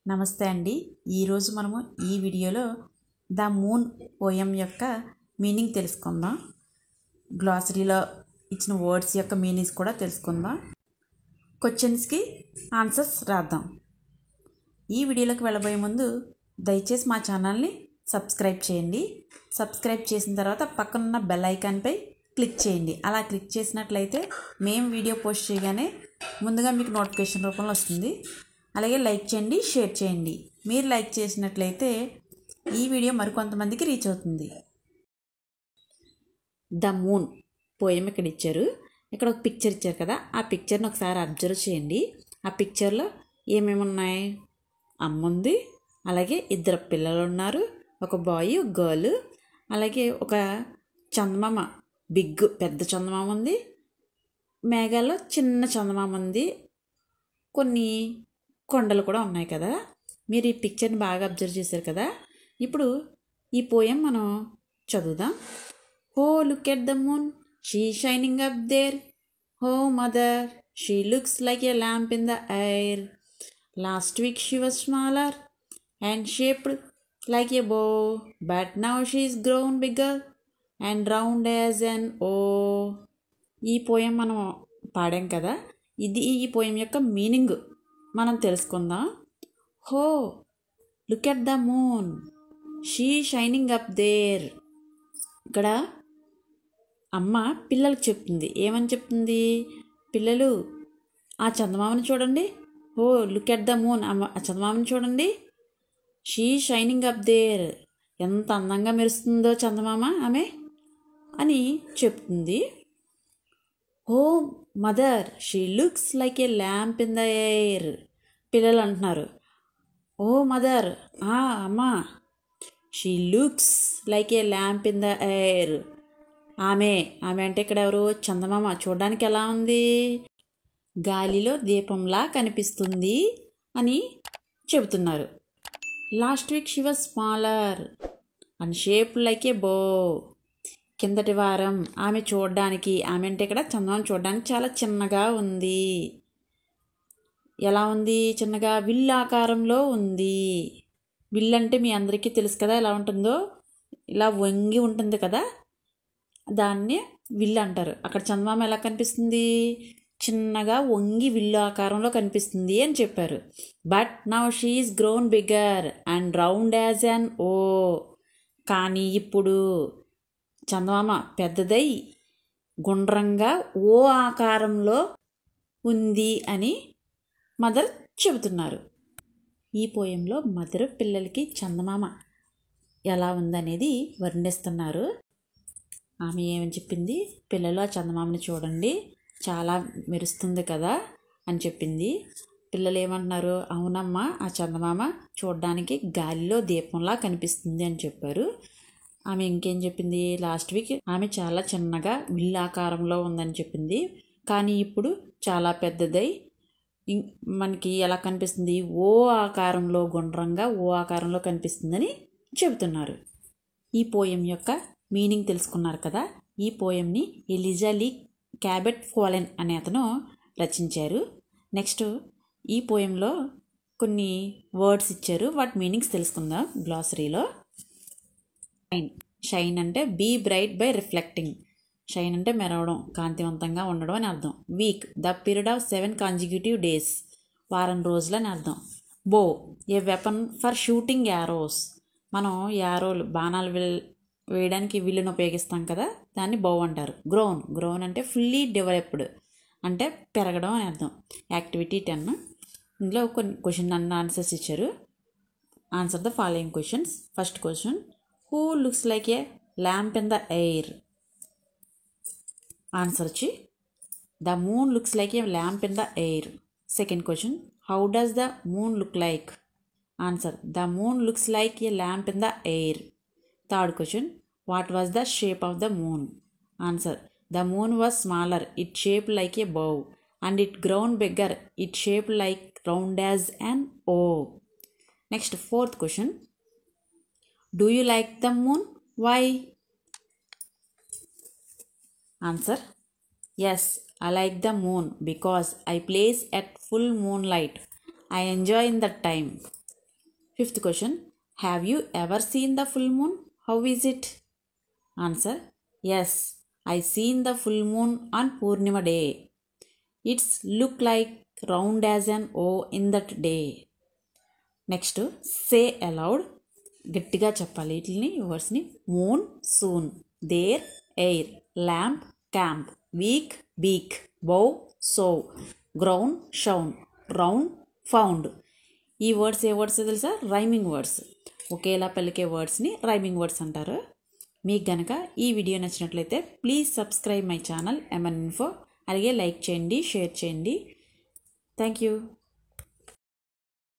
నమస్తే అండి. ఈరోజు మనము ఈ వీడియోలో ద మూన్ పోయం యొక్క మీనింగ్ తెలుసుకుందాం. గ్లాసరీలో ఇచ్చిన వర్డ్స్ యొక్క మీనింగ్స్ కూడా తెలుసుకుందాం. క్వశ్చన్స్కి ఆన్సర్స్ రాద్దాం. ఈ వీడియోలోకి వెళ్ళబోయే ముందు దయచేసి మా ఛానల్ని సబ్స్క్రైబ్ చేయండి. సబ్స్క్రైబ్ చేసిన తర్వాత పక్కనున్న బెల్ ఐకాన్పై క్లిక్ చేయండి. అలా క్లిక్ చేసినట్లయితే మేము వీడియో పోస్ట్ చేయగానే ముందుగా మీకు నోటిఫికేషన్ రూపంలో వస్తుంది. అలాగే లైక్ చేయండి, షేర్ చేయండి. మీరు లైక్ చేసినట్లయితే ఈ వీడియో మరికొంతమందికి రీచ్ అవుతుంది. ద మూన్ పోయం ఇక్కడ ఇచ్చారు. ఇక్కడ ఒక పిక్చర్ ఇచ్చారు కదా, ఆ పిక్చర్ని ఒకసారి అబ్జర్వ్ చేయండి. ఆ పిక్చర్లో ఏమేమి ఉన్నాయి? అమ్మ ఉంది, అలాగే ఇద్దరు పిల్లలు ఉన్నారు, ఒక బాయ్ ఒక గర్ల్, అలాగే ఒక చందమామ పెద్ద చందమామ ఉంది, మేఘాల్లో చిన్న చందమామ ఉంది, కొన్ని కొండలు కూడా ఉన్నాయి కదా. మీరు ఈ పిక్చర్ని బాగా అబ్జర్వ్ చేశారు కదా. ఇప్పుడు ఈ పోయం మనం చదువుదాం. O look at the moon, she shining up there. O mother, she looks like a lamp in the air. Last week she was smaller and shaped like a bow, but now she is grown bigger and round as an O. ఈ poem మనం పాడాం కదా. ఈ poem యొక్క meaning మనం తెలుసుకుందాం. Oh look at the moon, she shining up there. ఇక్కడ అమ్మ పిల్లలకు చెప్తుంది. ఏమని చెప్తుంది? పిల్లలు ఆ చందమామని చూడండి. హో లుక్ ఎట్ ద మూన్, ఆ చందమామని చూడండి. షీ షైనింగ్ అప్ దేర్, ఎంత అందంగా మెరుస్తుందో చందమామ ఆమె అని చెప్తుంది. హో mother, she looks like a lamp in the air. పిల్లలు అంటున్నారు, ఓ మదర్, అమ్మా, she looks like a lamp in the air. ఆమె అంటే ఇక్కడ ఎవరు? చందమామ. చూడడానికి ఎలా ఉంది? గాలిలో దీపంలా కనిపిస్తుంది అని చెబుతున్నారు. Last week she was smaller and shaped like ఏ బో. కిందటి వారం ఆమె అంటే ఇక్కడ చందమామ చూడడానికి చాలా చిన్నగా ఉంది. ఎలా ఉంది? చిన్నగా విల్ ఆకారంలో ఉంది. విల్ అంటే మీ అందరికీ తెలుసు కదా ఎలా ఉంటుందో. ఇలా వంగి ఉంటుంది కదా, దాన్ని విల్ అంటారు. అక్కడ చందమామ ఎలా కనిపిస్తుంది? చిన్నగా వంగి విల్లు ఆకారంలో కనిపిస్తుంది అని చెప్పారు. But now she is grown bigger and round as an O. కానీ ఇప్పుడు చందమామ పెద్దదై గుండ్రంగా ఓ ఆకారంలో ఉంది అని మదర్ చెబుతున్నారు. ఈ పోయంలో మదర్ పిల్లలకి చందమామ ఎలా ఉందనేది వర్ణిస్తున్నారు. ఆమె ఏమని చెప్పింది? పిల్లలు ఆ చందమామని చూడండి, చాలా మెరుస్తుంది కదా అని చెప్పింది. పిల్లలు ఏమంటున్నారు? అవునమ్మా, ఆ చందమామ చూడడానికి గాలిలో దీపంలా కనిపిస్తుంది అని చెప్పారు. ఆమె ఇంకేం చెప్పింది? లాస్ట్ వీక్ ఆమె చాలా చిన్నగా విల్ ఆకారంలో ఉందని చెప్పింది. కానీ ఇప్పుడు చాలా పెద్దదై మనకి ఎలా కనిపిస్తుంది? ఓ ఆకారంలో, గుండ్రంగా ఓ ఆకారంలో కనిపిస్తుందని చెబుతున్నారు. ఈ పోయం యొక్క మీనింగ్ తెలుసుకున్నారు కదా. ఈ పోయంని ఎలిజా లీ క్యాబెట్ ఫోలెన్ అనే అతను రచించారు. నెక్స్ట్ ఈ పోయంలో కొన్ని వర్డ్స్ ఇచ్చారు, వాటి మీనింగ్స్ తెలుసుకుందాం గ్లాసరీలో. షైన్ అంటే be bright by reflecting. Shine అంటే మెరవడం, కాంతివంతంగా ఉండడం అని అర్థం. Week the period of 7 consecutive days, వారం రోజులు అని అర్థం. Bow a weapon for shooting arrows, మనం యారోలు బాణాలు వేయడానికి విల్లును ఉపయోగిస్తాం కదా, దాన్ని బో అంటారు. గ్రోన్ అంటే ఫుల్లీ డెవలప్డ్, అంటే పెరగడం అని అర్థం. యాక్టివిటీ 10. ఇందులో కొన్ని క్వశ్చన్ అండ్ ఆన్సర్స్ ఇచ్చారు. Answer the following questions. First question, who looks like a lamp in the air? Answer వచ్చి the moon looks like a lamp in the air. Second question, how does the moon look like? Answer the moon looks like a lamp in the air. Third question, what was the shape of the moon? Answer the moon was smaller, it shape like a bow, and it grown bigger, it shape like round as an O. Next fourth question, do you like the moon? Why? Answer, yes, I like the moon because I plays at full moonlight. I enjoy in that time. Fifth question, have you ever seen the full moon? How is it? Answer, yes, I seen the full moon on Purnima day. It's look like round as an O in that day. Next say aloud, గట్టిగా చెప్పాలి వీటిని వర్డ్స్ని. Moon soon, there air, lamp camp, week beak, bow so, ground shown, round found. ఈ words ఏ words తెలుసా? Rhyming words. ఒకేలా పలికే వర్డ్స్ని rhyming words అంటారు. మీకు గనక ఈ వీడియో నచ్చినట్లయితే please subscribe my channel MN info. అలాగే లైక్ చేయండి, షేర్ చేయండి. Thank you.